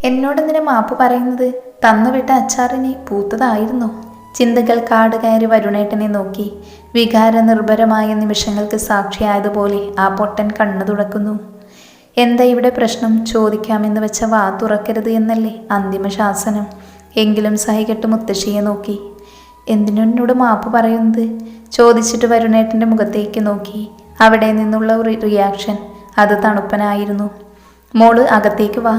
എന്നോടെന്തിനാ മാപ്പ് പറയുന്നത്? തന്നുവിട്ട അച്ചാറിനെ പൂത്തതായിരുന്നു. ചിന്തകൾ കാട് കയറി വരുണേട്ടനെ നോക്കി. വികാര നിർഭരമായ നിമിഷങ്ങൾക്ക് സാക്ഷിയായതുപോലെ ആ പൊട്ടൻ കണ്ണു തുടക്കുന്നു. എന്താ ഇവിടെ പ്രശ്നം? ചോദിക്കാമെന്ന് വെച്ച വാ തുറക്കരുത് എന്നല്ലേ അന്തിമ ശാസനം. എങ്കിലും സഹികെട്ട് മുത്തശ്ശിയെ നോക്കി. എന്തിനോട് മാപ്പ് പറയുന്നത്? ചോദിച്ചിട്ട് വരുണേട്ടൻ്റെ മുഖത്തേക്ക് നോക്കി. അവിടെ നിന്നുള്ള ഒരു റിയാക്ഷൻ, അത് തണുപ്പനായിരുന്നു. മോള് അകത്തേക്ക് വാ.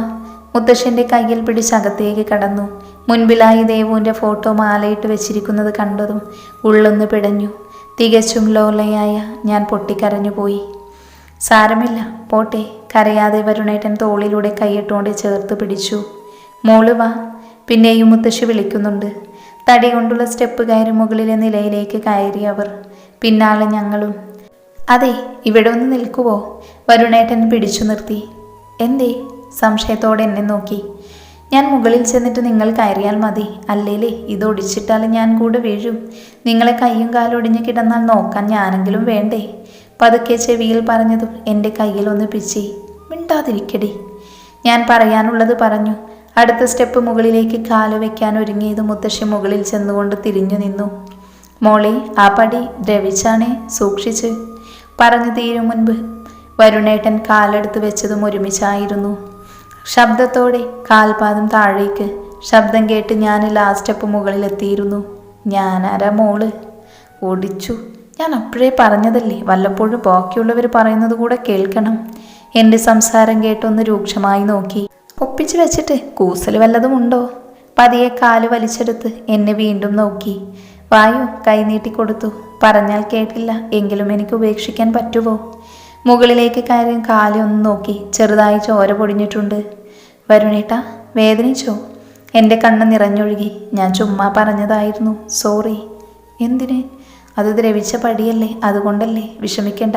മുത്തശ്ശൻ്റെ കയ്യിൽ പിടിച്ച് അകത്തേക്ക് കടന്നു. മുൻപിലായി ദേവുവിൻ്റെ ഫോട്ടോ മാലയിട്ട് വെച്ചിരിക്കുന്നത് കണ്ടതും ഉള്ളൊന്ന് പിടഞ്ഞു. തികച്ചും ലോലയായ ഞാൻ പൊട്ടിക്കരഞ്ഞുപോയി. സാരമില്ല, പോട്ടെ. കരയാതെ വരുണേട്ടൻ തോളിലൂടെ കൈയിട്ടുകൊണ്ട് ചേർത്ത് പിടിച്ചു. മോള് വാ. പിന്നെയും മുത്തശ്ശി വിളിക്കുന്നുണ്ട്. തടി കൊണ്ടുള്ള സ്റ്റെപ്പ് കയറി മുകളിലെ നിലയിലേക്ക് കയറി അവർ. പിന്നാലെ ഞങ്ങളും. അതെ, ഇവിടെ ഒന്ന് നിൽക്കുവോ? വരുണേട്ടൻ പിടിച്ചു നിർത്തി. എന്തേ? സംശയത്തോടെ എന്നെ നോക്കി. ഞാൻ മുകളിൽ ചെന്നിട്ട് നിങ്ങൾ കയറിയാൽ മതി. അല്ലേലേ ഇത് ഒടിച്ചിട്ടാൽ ഞാൻ കൂടെ വീഴും. നിങ്ങളെ കൈയും കാലും ഒടിഞ്ഞ് കിടന്നാൽ നോക്കാൻ ഞാനെങ്കിലും വേണ്ടേ? പതുക്കെ ചെവിയിൽ പറഞ്ഞതും എൻ്റെ കയ്യിലൊന്ന് പിച്ചി. മിണ്ടാതിരിക്കടി. ഞാൻ പറയാനുള്ളത് പറഞ്ഞു. അടുത്ത സ്റ്റെപ്പ് മുകളിലേക്ക് കാല് വയ്ക്കാൻ ഒരുങ്ങിയത് മുത്തശ്ശി മുകളിൽ ചെന്നുകൊണ്ട് തിരിഞ്ഞു നിന്നു. മോളെ, ആ പടി ദ്രവിച്ചാണേ, സൂക്ഷിച്ച്. പറഞ്ഞു തീരും മുൻപ് വരുണേട്ടൻ കാലെടുത്ത് വെച്ചതും ഒരുമിച്ചായിരുന്നു. ശബ്ദത്തോടെ കാൽപാദം താഴേക്ക്. ശബ്ദം കേട്ട് ഞാൻ ലാസ്റ്റ് സ്റ്റെപ്പ് മുകളിലെത്തിയിരുന്നു. ഞാനാരാ മോള്? ഓടിച്ചു. ഞാൻ അപ്പോഴേ പറഞ്ഞതല്ലേ, വല്ലപ്പോഴും ബാക്കിയുള്ളവർ പറയുന്നത് കൂടെ കേൾക്കണം. എൻ്റെ സംസാരം കേട്ടൊന്ന് രൂക്ഷമായി നോക്കി. ഒപ്പിച്ചു വെച്ചിട്ട് കൂസൽ വല്ലതും ഉണ്ടോ? പതിയെ കാല് വലിച്ചെടുത്ത് എന്നെ വീണ്ടും നോക്കി. വായു കൈനീട്ടിക്കൊടുത്തു. പറഞ്ഞാൽ കേട്ടില്ല, എങ്കിലും എനിക്ക് ഉപേക്ഷിക്കാൻ പറ്റുമോ? മുകളിലേക്ക് കയറി കാലി ഒന്ന് നോക്കി. ചെറുതായി ചോര പൊടിഞ്ഞിട്ടുണ്ട്. വരുണേട്ടാ, വേദനിച്ചോ? എൻ്റെ കണ്ണ് നിറഞ്ഞൊഴുകി. ഞാൻ ചുമ്മാ പറഞ്ഞതായിരുന്നു, സോറി. എന്തിന്? അത് ദ്രവിച്ച പടിയല്ലേ, അതുകൊണ്ടല്ലേ, വിഷമിക്കണ്ട.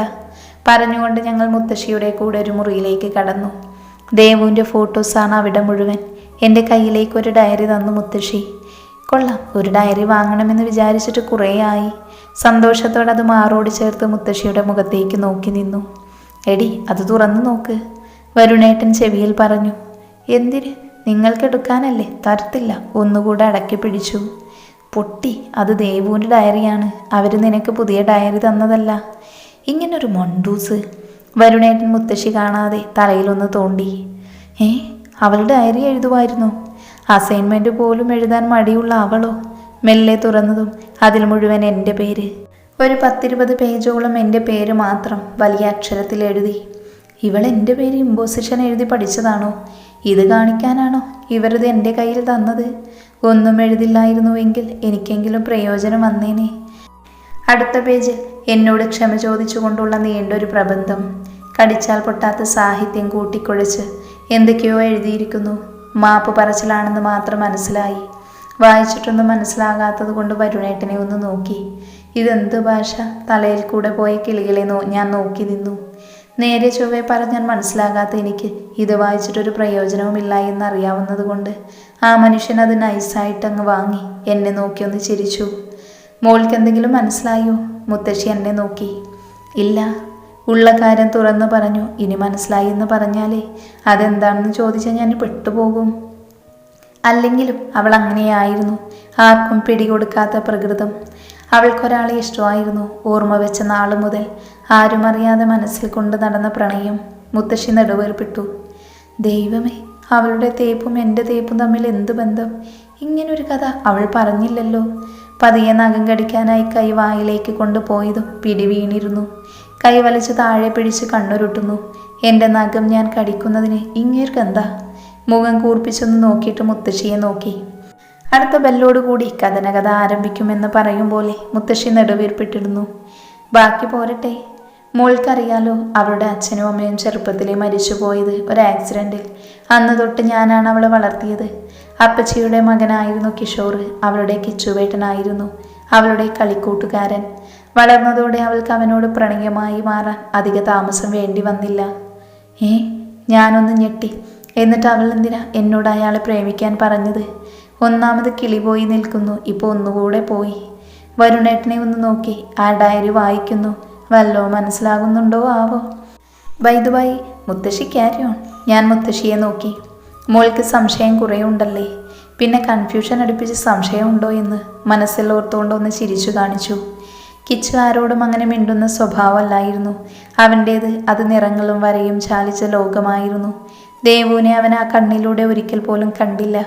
പറഞ്ഞുകൊണ്ട് ഞങ്ങൾ മുത്തശ്ശിയുടെ കൂടെ ഒരു മുറിയിലേക്ക് കടന്നു. ദേവുവിൻ്റെ ഫോട്ടോസാണ് അവിടെ മുഴുവൻ. എൻ്റെ കയ്യിലേക്ക് ഒരു ഡയറി തന്നു മുത്തശ്ശി. കൊള്ളാം, ഒരു ഡയറി വാങ്ങണമെന്ന് വിചാരിച്ചിട്ട് കുറേയായി. സന്തോഷത്തോടെ അത് മാറോട് ചേർത്ത് മുത്തശ്ശിയുടെ മുഖത്തേക്ക് നോക്കി നിന്നു. എടി, അത് തുറന്നു നോക്ക്, വരുണേട്ടൻ ചെവിയിൽ പറഞ്ഞു. എന്തിന്? നിങ്ങൾക്കെടുക്കാനല്ലേ, തരത്തില്ല. ഒന്നുകൂടെ അടക്കി പിടിച്ചു. പൊട്ടി, അത് ദേവുവിൻ്റെ ഡയറിയാണ്. അവർ നിനക്ക് പുതിയ ഡയറി തന്നതല്ല. ഇങ്ങനൊരു മണ്ടൂസ്. വരുണേട്ടൻ മുത്തശ്ശി കാണാതെ തലയിലൊന്ന് തോണ്ടി. അവളുടെ ഡയറി എഴുതുമായിരുന്നു? അസൈൻമെൻറ്റ് പോലും എഴുതാൻ മടിയുള്ള അവളോ? മെല്ലെ തുറന്നതും അതിൽ മുഴുവൻ എൻ്റെ പേര്. ഒരു 10-20 പേജോളം എൻ്റെ പേര് മാത്രം വലിയ അക്ഷരത്തിൽ എഴുതി. ഇവൾ എൻ്റെ പേര് ഇമ്പോസിഷൻ എഴുതി പഠിച്ചതാണോ? ഇത് കാണിക്കാനാണോ ഇവരത് എൻ്റെ കയ്യിൽ തന്നത്? ഒന്നും എഴുതില്ലായിരുന്നുവെങ്കിൽ എനിക്കെങ്കിലും പ്രയോജനം വന്നേനെ. അടുത്ത പേജിൽ എന്നോട് ക്ഷമ ചോദിച്ചുകൊണ്ടുള്ള നീണ്ടൊരു പ്രബന്ധം. കടിച്ചാൽ പൊട്ടാത്ത സാഹിത്യം കൂട്ടിക്കുഴച്ച് എന്തൊക്കെയോ എഴുതിയിരിക്കുന്നു. മാപ്പ് പറച്ചിലാണെന്ന് മാത്രം മനസ്സിലായി. വായിച്ചിട്ടൊന്നും മനസ്സിലാകാത്തത് കൊണ്ട് വരുണേട്ടനെ ഒന്ന് നോക്കി. ഇതെന്ത് ഭാഷ? തലയിൽ കൂടെ പോയ കിളികളെ ഞാൻ നോക്കി നിന്നു. നേരെ ചൊവ്വെ പറഞ്ഞാൽ മനസ്സിലാകാത്ത എനിക്ക് ഇത് വായിച്ചിട്ടൊരു പ്രയോജനവുമില്ല എന്നറിയാവുന്നത് കൊണ്ട് ആ മനുഷ്യൻ അത് നൈസായിട്ടങ്ങ് വാങ്ങി എന്നെ നോക്കി ഒന്ന് ചിരിച്ചു. മോൾക്ക് എന്തെങ്കിലും മനസ്സിലായോ? മുത്തശ്ശി എന്നെ നോക്കി. ഇല്ല. ഉള്ള കാര്യം തുറന്നു പറഞ്ഞു. ഇനി മനസ്സിലായി എന്ന് പറഞ്ഞാലേ അതെന്താണെന്ന് ചോദിച്ചാൽ ഞാൻ പെട്ടുപോകും. അല്ലെങ്കിലും അവൾ അങ്ങനെയായിരുന്നു. ആർക്കും പിടികൊടുക്കാത്ത പ്രകൃതം. അവൾക്കൊരാളെ ഇഷ്ടമായിരുന്നു. ഓർമ്മ വെച്ച നാൾ മുതൽ ആരും അറിയാതെ മനസ്സിൽ കൊണ്ട് നടന്ന പ്രണയം. മുത്തശ്ശി നെടുവേർപ്പെട്ടു. ദൈവമേ, അവളുടെ തേപ്പും എൻ്റെ തേപ്പും തമ്മിൽ എന്ത് ബന്ധം? ഇങ്ങനൊരു കഥ അവൾ പറഞ്ഞില്ലല്ലോ. പതിയെ നഖം കടിക്കാനായി കൈ വായിലേക്ക് കൊണ്ടുപോയതും പിടി വീണിരുന്നു. കൈ വലിച്ച് താഴെ പിടിച്ച് കണ്ണുരുട്ടുന്നു. എൻ്റെ നഖം ഞാൻ കടിക്കുന്നതിന് ഇങ്ങേർക്കെന്താ? മുഖം കൂർപ്പിച്ചൊന്ന് നോക്കിയിട്ട് മുത്തശ്ശിയെ നോക്കി. അടുത്ത ബെല്ലോടുകൂടി കഥനകഥ ആരംഭിക്കുമെന്ന് പറയും പോലെ മുത്തശ്ശി നെടുവീർപ്പിട്ടിരുന്നു. ബാക്കി പോരട്ടെ. മോൾക്കറിയാലോ, അവളുടെ അച്ഛനും അമ്മയും ചെറുപ്പത്തിലെ മരിച്ചുപോയത് ഒരു ആക്സിഡൻറ്റിൽ. അന്ന് തൊട്ട് ഞാനാണ് അവളെ വളർത്തിയത്. അപ്പച്ചിയുടെ മകനായിരുന്നു കിഷോർ. അവളുടെ കിച്ചുവേട്ടനായിരുന്നു അവളുടെ കളിക്കൂട്ടുകാരൻ. വളർന്നതോടെ അവൾക്ക് അവനോട് പ്രണയമായി മാറാൻ അധിക താമസം വേണ്ടി വന്നില്ല. ഞാനൊന്ന് ഞെട്ടി. എന്നിട്ട് അവൾ എന്തിനാ എന്നോട് അയാളെ പ്രേമിക്കാൻ പറഞ്ഞത്? ഒന്നാമത് കിളി പോയി നിൽക്കുന്നു, ഇപ്പോൾ ഒന്നുകൂടെ പോയി. വരുണേട്ടനെ ഒന്ന് നോക്കി. ആ ഡയറി വായിക്കുന്നു. വല്ലോ മനസ്സിലാകുന്നുണ്ടോ ആവോ? ബൈ മുത്തശ്ശി ക്യാരി ഓൺ. ഞാൻ മുത്തശ്ശിയെ നോക്കി. മോൾക്ക് സംശയം കുറേ ഉണ്ടല്ലേ? പിന്നെ കൺഫ്യൂഷൻ അടുപ്പിച്ച് സംശയമുണ്ടോ എന്ന് മനസ്സിൽ ഓർത്തുകൊണ്ടൊന്ന് ചിരിച്ചു കാണിച്ചു. കിച്ചു ആരോടും അങ്ങനെ മിണ്ടുന്ന സ്വഭാവമല്ലായിരുന്നു അവൻ്റേത്. അത് നിറങ്ങളും വരയും ചാലിച്ച ലോകമായിരുന്നു. ദേവുവിനെ അവൻ ആ കണ്ണിലൂടെ ഒരിക്കൽ പോലും കണ്ടില്ല.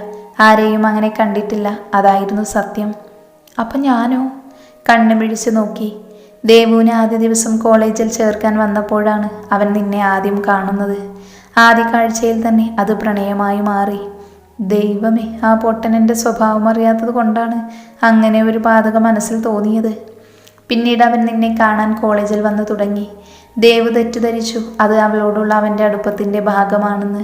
ആരെയും അങ്ങനെ കണ്ടിട്ടില്ല. അതായിരുന്നു സത്യം. അപ്പം ഞാനോ? കണ്ണു പിടിച്ച് നോക്കി. ദേവുവിനെ ആദ്യ ദിവസം കോളേജിൽ ചേർക്കാൻ വന്നപ്പോഴാണ് അവൻ നിന്നെ ആദ്യം കാണുന്നത്. ആദ്യ കാഴ്ചയിൽ തന്നെ അത് പ്രണയമായി മാറി. ദൈവമേ, ആ പൊട്ടനെൻ്റെ സ്വഭാവം അറിയാത്തത് കൊണ്ടാണ് അങ്ങനെ ഒരു പാതക മനസ്സിൽ തോന്നിയത്. പിന്നീട് അവൻ നിന്നെ കാണാൻ കോളേജിൽ വന്നു തുടങ്ങി. ദേവ് തെറ്റിദ്ധരിച്ചു അത് അവളോടുള്ള അവൻ്റെ അടുപ്പത്തിൻ്റെ ഭാഗമാണെന്ന്.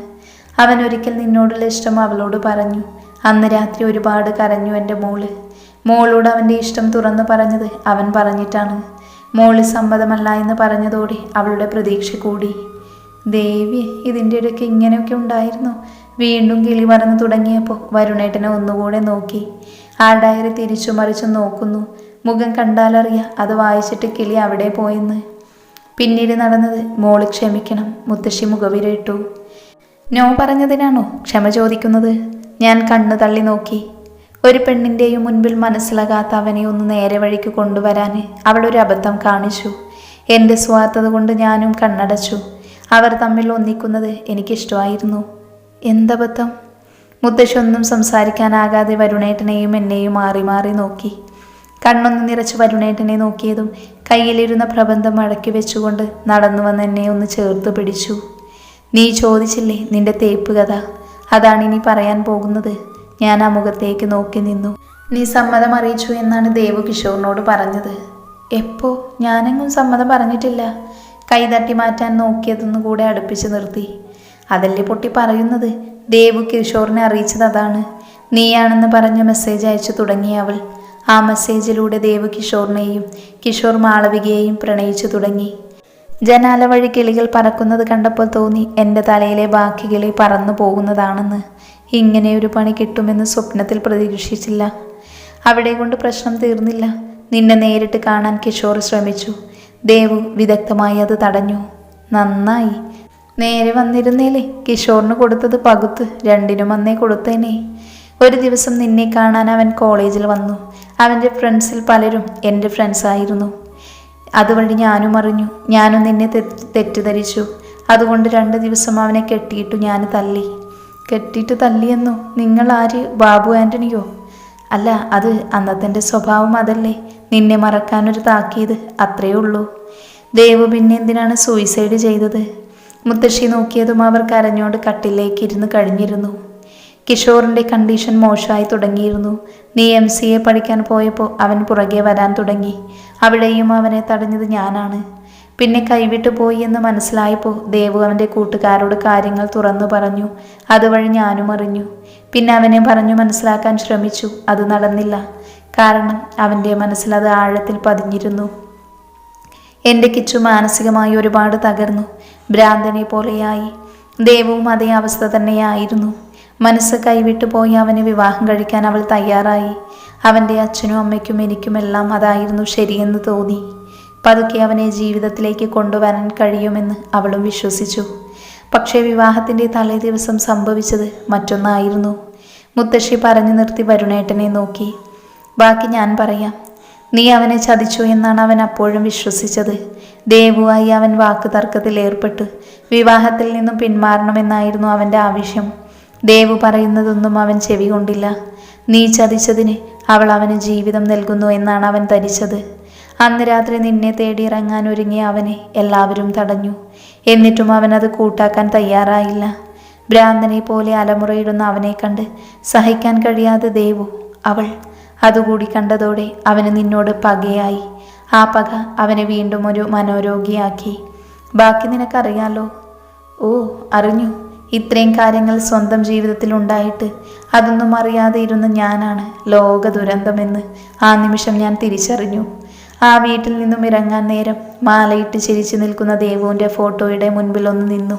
അവൻ ഒരിക്കൽ നിന്നോടുള്ള ഇഷ്ടം അവളോട് പറഞ്ഞു. അന്ന് രാത്രി ഒരുപാട് കരഞ്ഞു എൻ്റെ മോളോട് അവൻ്റെ ഇഷ്ടം തുറന്നു പറഞ്ഞത് അവൻ പറഞ്ഞിട്ടാണ്. മോള് സമ്മതമല്ല എന്ന് പറഞ്ഞതോടെ അവളുടെ പ്രതീക്ഷ കൂടി. ദേവി, ഇതിൻ്റെ ഇടയ്ക്ക് ഇങ്ങനെയൊക്കെ ഉണ്ടായിരുന്നു. വീണ്ടും കിളി പറന്നു തുടങ്ങിയപ്പോൾ വരുണേട്ടനെ ഒന്നുകൂടെ നോക്കി. ആ ഡയറി തിരിച്ചു മറിച്ചു നോക്കുന്നു. മുഖം കണ്ടാലറിയാം അത് വായിച്ചിട്ട് കിളി അവിടെ പോയെന്ന്. പിന്നീട് നടന്നത് മോള് ക്ഷമിക്കണം. മുത്തശ്ശി മുഖവിരയിട്ടു. നോ പറഞ്ഞതിനാണോ ക്ഷമ ചോദിക്കുന്നത്? ഞാൻ കണ്ണു തള്ളി നോക്കി. ഒരു പെണ്ണിൻ്റെയും മുൻപിൽ മനസ്സിലാകാത്ത അവനെ ഒന്ന് നേരെ വഴിക്ക് കൊണ്ടുവരാൻ അവളൊരു അബദ്ധം കാണിച്ചു. എൻ്റെ സ്വാർത്ഥത കൊണ്ട് ഞാനും കണ്ണടച്ചു. അവർ തമ്മിൽ ഒന്നിക്കുന്നത് എനിക്കിഷ്ടമായിരുന്നു. എന്തബദ്ധം? മുത്തശ്ശി ഒന്നും സംസാരിക്കാനാകാതെ വരുണേട്ടനെയും എന്നെയും മാറി മാറി നോക്കി. കണ്ണൊന്ന് നിറച്ച് വരുണേട്ടനെ നോക്കിയതും കയ്യിലിരുന്ന പ്രബന്ധം മടക്കി വെച്ചുകൊണ്ട് നടന്നു വന്ന് എന്നെ ഒന്ന് ചേർത്ത് പിടിച്ചു. നീ ചോദിച്ചില്ലേ നിന്റെ തേപ്പ് കഥ? അതാണ് ഇനി പറയാൻ പോകുന്നത്. ഞാൻ ആ മുഖത്തേക്ക് നോക്കി നിന്നു. നീ സമ്മതം അറിയിച്ചു എന്നാണ് ദേവു കിഷോറിനോട് പറഞ്ഞത്. എപ്പോ? ഞാനെങ്ങും സമ്മതം പറഞ്ഞിട്ടില്ല. കൈതട്ടി മാറ്റാൻ നോക്കിയതൊന്നു കൂടെ അടുപ്പിച്ച് നിർത്തി. അതല്ലേ പൊട്ടി പറയുന്നത്. ദേവു കിഷോറിനെ അറിയിച്ചത് അതാണ്. നീയാണെന്ന് പറഞ്ഞ മെസ്സേജ് അയച്ചു തുടങ്ങി അവൾ. ആ മെസ്സേജിലൂടെ ദേവു കിഷോറിനെയും കിഷോർ മാളവികയെയും പ്രണയിച്ചു തുടങ്ങി. ജനാല വഴി കിളികൾ പറക്കുന്നത് കണ്ടപ്പോൾ തോന്നി എൻ്റെ തലയിലെ ബാക്കി കിളി പറന്നു പോകുന്നതാണെന്ന്. ഇങ്ങനെയൊരു പണി കിട്ടുമെന്ന് സ്വപ്നത്തിൽ പ്രതീക്ഷിച്ചില്ല. അവിടെ കൊണ്ട് പ്രശ്നം തീർന്നില്ല. നിന്നെ നേരിട്ട് കാണാൻ കിഷോർ ശ്രമിച്ചു. ദേവു വിദഗ്ധമായി അത് തടഞ്ഞു. നന്നായി. നേരെ വന്നിരുന്നേലേ. കിഷോറിന് കൊടുത്തത് പകുത്ത് രണ്ടിനും അന്നേ കൊടുത്തേനെ. ഒരു ദിവസം നിന്നെ കാണാൻ അവൻ കോളേജിൽ വന്നു. അവൻ്റെ ഫ്രണ്ട്സിൽ പലരും എൻ്റെ ഫ്രണ്ട്സായിരുന്നു. അതുവഴി ഞാനും അറിഞ്ഞു. ഞാനും നിന്നെ തെറ്റിദ്ധരിച്ചു. അതുകൊണ്ട് 2 ദിവസം അവനെ കെട്ടിയിട്ടു ഞാൻ തല്ലി. കെട്ടിയിട്ട് തല്ലിയെന്നോ? നിങ്ങൾ ആര്? ബാബു ആൻ്റണിയോ? അല്ല, അത് അന്നത്തെ സ്വഭാവം അതല്ലേ. നിന്നെ മറക്കാനൊരു താക്കീത്, അത്രയേ ഉള്ളൂ. ദേവു പിന്നെ എന്തിനാണ് സൂയിസൈഡ് ചെയ്തത്? മുത്തശ്ശി നോക്കിയതും അവർ കരഞ്ഞോണ്ട് കട്ടിലേക്ക് ഇരുന്ന് കഴിഞ്ഞിരുന്നു. കിഷോറിൻ്റെ കണ്ടീഷൻ മോശമായി തുടങ്ങിയിരുന്നു. നീ MCA പഠിക്കാൻ പോയപ്പോൾ അവൻ പുറകെ വരാൻ തുടങ്ങി. അവിടെയും അവനെ തടഞ്ഞത് ഞാനാണ്. പിന്നെ കൈവിട്ടു പോയി എന്ന് മനസ്സിലായപ്പോൾ ദേവു അവൻ്റെ കൂട്ടുകാരോട് കാര്യങ്ങൾ തുറന്നു പറഞ്ഞു. അതുവഴി ഞാനും അറിഞ്ഞു. പിന്നെ അവനെ പറഞ്ഞു മനസ്സിലാക്കാൻ ശ്രമിച്ചു. അത് നടന്നില്ല. കാരണം അവൻ്റെ മനസ്സിലത് ആഴത്തിൽ പതിഞ്ഞിരുന്നു. എൻ്റെ കിച്ചു മാനസികമായി ഒരുപാട് തകർന്നു. ഭ്രാന്തനെ പോലെയായി. ദേവുവും അതേ അവസ്ഥ തന്നെയായിരുന്നു. മനസ്സ് കൈവിട്ടു പോയി അവനെ വിവാഹം കഴിക്കാൻ അവൾ തയ്യാറായി. അവൻ്റെ അച്ഛനും അമ്മയ്ക്കും എനിക്കുമെല്ലാം അതായിരുന്നു ശരിയെന്ന് തോന്നി. പതുക്കെ അവനെ ജീവിതത്തിലേക്ക് കൊണ്ടുവരാൻ കഴിയുമെന്ന് അവളും വിശ്വസിച്ചു. പക്ഷേ വിവാഹത്തിൻ്റെ തലേ ദിവസം സംഭവിച്ചത് മറ്റൊന്നായിരുന്നു. മുത്തശ്ശി പറഞ്ഞു നിർത്തി വരുണേട്ടനെ നോക്കി. ബാക്കി ഞാൻ പറയാം. നീ അവനെ ചതിച്ചു എന്നാണ് അവൻ അപ്പോഴും വിശ്വസിച്ചത്. ദേവുവായി അവൻ വാക്ക് തർക്കത്തിൽ ഏർപ്പെട്ടു. വിവാഹത്തിൽ നിന്നും പിന്മാറണമെന്നായിരുന്നു അവൻ്റെ ആവശ്യം. ദേവു പറയുന്നതൊന്നും അവൻ ചെവി കൊണ്ടില്ല. നീ ചതിച്ചതിന് അവൾ അവന് ജീവിതം നൽകുന്നു എന്നാണ് അവൻ ധരിച്ചത്. അന്ന് രാത്രി നിന്നെ തേടിയിറങ്ങാൻ ഒരുങ്ങിയ അവനെ എല്ലാവരും തടഞ്ഞു. എന്നിട്ടും അവനത് കൂട്ടാക്കാൻ തയ്യാറായില്ല. ഭ്രാന്തനെ പോലെ അലമുറയിടുന്ന അവനെ കണ്ട് സഹിക്കാൻ കഴിയാതെ ദേവു അവൾ അതുകൂടി കണ്ടതോടെ അവന് നിന്നോട് പകയായി. ആ പക അവനെ വീണ്ടും ഒരു മനോരോഗിയാക്കി. ബാക്കി നിനക്കറിയാലോ. ഓ, അറിഞ്ഞു. ഇത്രയും കാര്യങ്ങൾ സ്വന്തം ജീവിതത്തിൽ ഉണ്ടായിട്ട് അതൊന്നും അറിയാതെ ഇരുന്ന ഞാനാണ് ലോക ദുരന്തമെന്ന് ആ നിമിഷം ഞാൻ തിരിച്ചറിഞ്ഞു. ആ വീട്ടിൽ നിന്നും ഇറങ്ങാൻ നേരം മാലയിട്ട് ചിരിച്ചു നിൽക്കുന്ന ദേവുവിൻ്റെ ഫോട്ടോയുടെ മുൻപിൽ ഒന്ന് നിന്നു.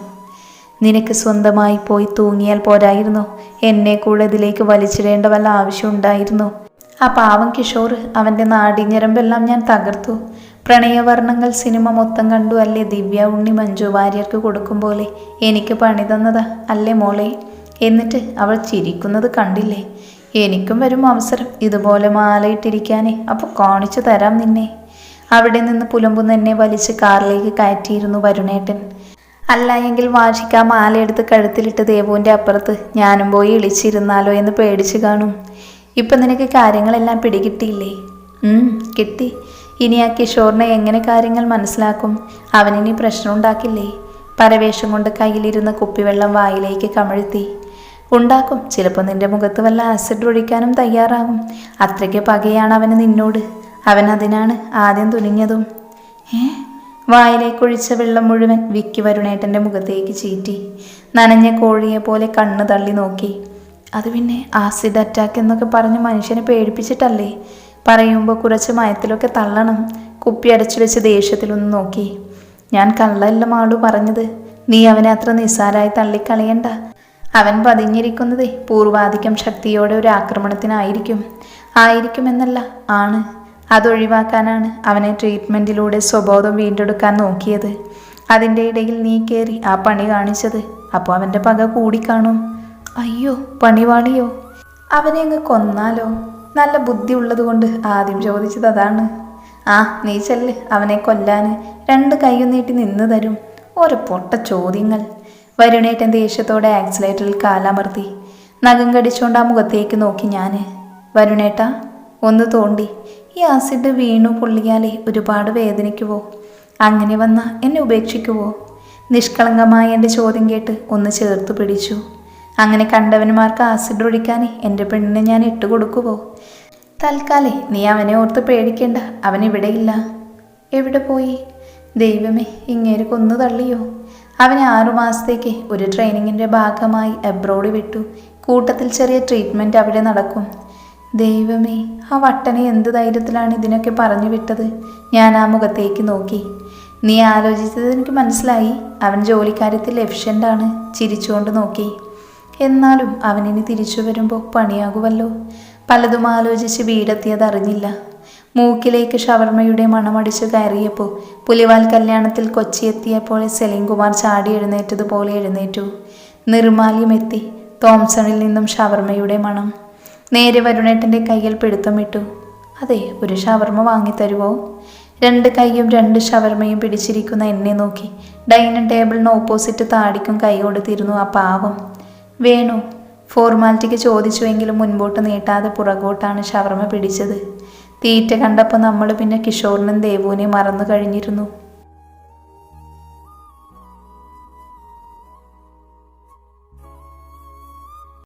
നിനക്ക് സ്വന്തമായി പോയി തൂങ്ങിയാൽ പോരായിരുന്നോ? എന്നെ കൂടെ ഇതിലേക്ക് വലിച്ചിടേണ്ട വല്ല ആവശ്യം ഉണ്ടായിരുന്നോ? ആ പാവം കിഷോർ, അവൻ്റെ നാടിഞ്ഞരമ്പെല്ലാം ഞാൻ തകർത്തു. പ്രണയവർണ്ണങ്ങൾ സിനിമ മൊത്തം കണ്ടു അല്ലേ ദിവ്യ ഉണ്ണി മഞ്ജു വാര്യർക്ക് കൊടുക്കും പോലെ എനിക്ക് പണി തന്നതാ അല്ലേ മോളെ? എന്നിട്ട് അവൾ ചിരിക്കുന്നത് കണ്ടില്ലേ? എനിക്കും വരും അവസരം ഇതുപോലെ മാലയിട്ടിരിക്കാനേ, അപ്പോൾ കാണിച്ചു തരാം നിന്നെ. അവിടെ നിന്ന് പുലമ്പുന്ന എന്നെ വലിച്ച് കാറിലേക്ക് കയറ്റിയിരുന്നു വരുണേട്ടൻ. അല്ല എങ്കിൽ വാശിക്ക് ആ മാലയെടുത്ത് കഴുത്തിലിട്ട് ദേവുവിൻ്റെ അപ്പുറത്ത് ഞാനും പോയി ഇളിച്ചിരുന്നാലോ എന്ന് പേടിച്ച് കാണും. ഇപ്പം നിനക്ക് കാര്യങ്ങളെല്ലാം പിടികിട്ടിയില്ലേ? കിട്ടി. ഇനി ആ കിഷോറിനെ എങ്ങനെ കാര്യങ്ങൾ മനസ്സിലാക്കും? അവനിനി പ്രശ്നം ഉണ്ടാക്കില്ലേ? പരവേഷം കൊണ്ട് കയ്യിലിരുന്ന കുപ്പിവെള്ളം വായിലേക്ക് കമഴ്ത്തി. ഉണ്ടാക്കും. ചിലപ്പോൾ നിന്റെ മുഖത്ത് വല്ല ആസിഡ് ഒഴിക്കാനും തയ്യാറാകും. അത്രയ്ക്ക് പകയാണ് അവന് നിന്നോട്. അവൻ അതിനാണ് ആദ്യം തുനിഞ്ഞതും. വായിലേക്കൊഴിച്ച വെള്ളം മുഴുവൻ വിക്കി വരുണേട്ടൻ്റെ മുഖത്തേക്ക് ചീറ്റി. നനഞ്ഞ കോഴിയെ പോലെ കണ്ണ് തള്ളി നോക്കി. അത് പിന്നെ ആസിഡ് അറ്റാക്ക് എന്നൊക്കെ പറഞ്ഞ് മനുഷ്യനെ പേടിപ്പിച്ചിട്ടല്ലേ? പറയുമ്പോൾ കുറച്ച് മയത്തിലൊക്കെ തള്ളണം. കുപ്പി അടച്ചു വെച്ച് ദേഷ്യത്തിലൊന്ന് നോക്കി. ഞാൻ കള്ളല്ല മാളു പറഞ്ഞത്. നീ അവനെ അത്ര നിസ്സാരായി തള്ളിക്കളയണ്ട. അവൻ പതിഞ്ഞിരിക്കുന്നതേ പൂർവാധികം ശക്തിയോടെ ഒരു ആയിരിക്കുമെന്നല്ല, ആണ്. അതൊഴിവാക്കാനാണ് അവനെ ട്രീറ്റ്മെൻറ്റിലൂടെ സ്വബോധം വീണ്ടെടുക്കാൻ നോക്കിയത്. അതിൻ്റെ ഇടയിൽ നീ കയറി ആ പണി കാണിച്ചത്. അപ്പോൾ അവൻ്റെ പക കൂടിക്കാണും. അയ്യോ, പണിവാളിയോ? അവനെ അങ്ങ് കൊന്നാലോ? നല്ല ബുദ്ധി ഉള്ളതുകൊണ്ട് ആദ്യം ചോദിച്ചത് അതാണ്. നീ ചെല്ല്, അവനെ കൊല്ലാൻ 2 കൈയും നീട്ടി നിന്ന് തരും. ഓരോ പൊട്ട ചോദ്യങ്ങൾ. വരുണേട്ടൻ ദേഷ്യത്തോടെ ആക്സിലേറ്ററിൽ കാലമർത്തി. നഖം കടിച്ചുകൊണ്ട് ആ മുഖത്തേക്ക് നോക്കി ഞാൻ. വരുണേട്ടാ, ഒന്ന് തോണ്ടി. ഈ ആസിഡ് വീണു പൊള്ളിയാലേ ഒരുപാട് വേദനിക്കുവോ? അങ്ങനെ വന്നാൽ എന്നെ ഉപേക്ഷിക്കുവോ? നിഷ്കളങ്കമായ എൻ്റെ ചോദ്യം കേട്ട് ഒന്ന് ചേർത്ത് പിടിച്ചു. അങ്ങനെ കണ്ടവന്മാർക്ക് ആസിഡ് ഒഴിക്കാൻ എൻ്റെ പെണ്ണിനെ ഞാൻ ഇട്ടുകൊടുക്കുവോ? തൽക്കാലേ നീ അവനെ ഓർത്ത് പേടിക്കേണ്ട. അവനിവിടെയില്ല. എവിടെ പോയി? ദൈവമേ, ഇങ്ങേര് കൊന്നു തള്ളിയോ? അവനെ 6 മാസത്തേക്ക് ഒരു ട്രെയിനിങ്ങിൻ്റെ ഭാഗമായി എബ്രോഡ് വിട്ടു. കൂട്ടത്തിൽ ചെറിയ ട്രീറ്റ്മെൻറ്റ് അവിടെ നടക്കും. ദൈവമേ, ആ വട്ടനെ എന്ത് ധൈര്യത്തിലാണ് ഇതിനൊക്കെ പറഞ്ഞു വിട്ടത്? ഞാൻ ആ മുഖത്തേക്ക് നോക്കി. നീ ആലോചിച്ചത് എനിക്ക് മനസ്സിലായി. അവൻ ജോലിക്കാര്യത്തിൽ എഫിഷ്യൻ്റാണ്. ചിരിച്ചുകൊണ്ട് നോക്കി. എന്നാലും അവനിനി തിരിച്ചു വരുമ്പോൾ പണിയാകുമല്ലോ. പലതും ആലോചിച്ച് വീടെത്തിയത് അറിഞ്ഞില്ല. മൂക്കിലേക്ക് ഷവർമ്മയുടെ മണമടിച്ചു കയറിയപ്പോൾ പുലിവാൽ കല്യാണത്തിൽ കൊച്ചി എത്തിയപ്പോൾ സലീം കുമാർ ചാടി എഴുന്നേറ്റതുപോലെ എഴുന്നേറ്റു. നിർമാല്യമെത്തി. തോംസണിൽ നിന്നും ഷവർമ്മയുടെ മണം. നേരെ വരുണേട്ടൻ്റെ കയ്യിൽ പിടുത്തമിട്ടു. അതെ, ഒരു ഷവർമ്മ വാങ്ങിത്തരുവോ? 2 കൈയും 2 ഷവർമ്മയും പിടിച്ചിരിക്കുന്ന എന്നെ നോക്കി ഡൈനിങ് ടേബിളിന് ഓപ്പോസിറ്റ് താടിക്കും കൈ കൊടുത്തിരുന്നു ആ പാവം. വേണോ? ഫോർമാലിറ്റിക്ക് ചോദിച്ചുവെങ്കിലും മുൻപോട്ട് നീട്ടാതെ പുറകോട്ടാണ് ഷവർമ്മ പിടിച്ചത്. തീറ്റ കണ്ടപ്പോൾ നമ്മൾ പിന്നെ കിഷോറിനും ദേവുവിനെ മറന്നു കഴിഞ്ഞിരുന്നു.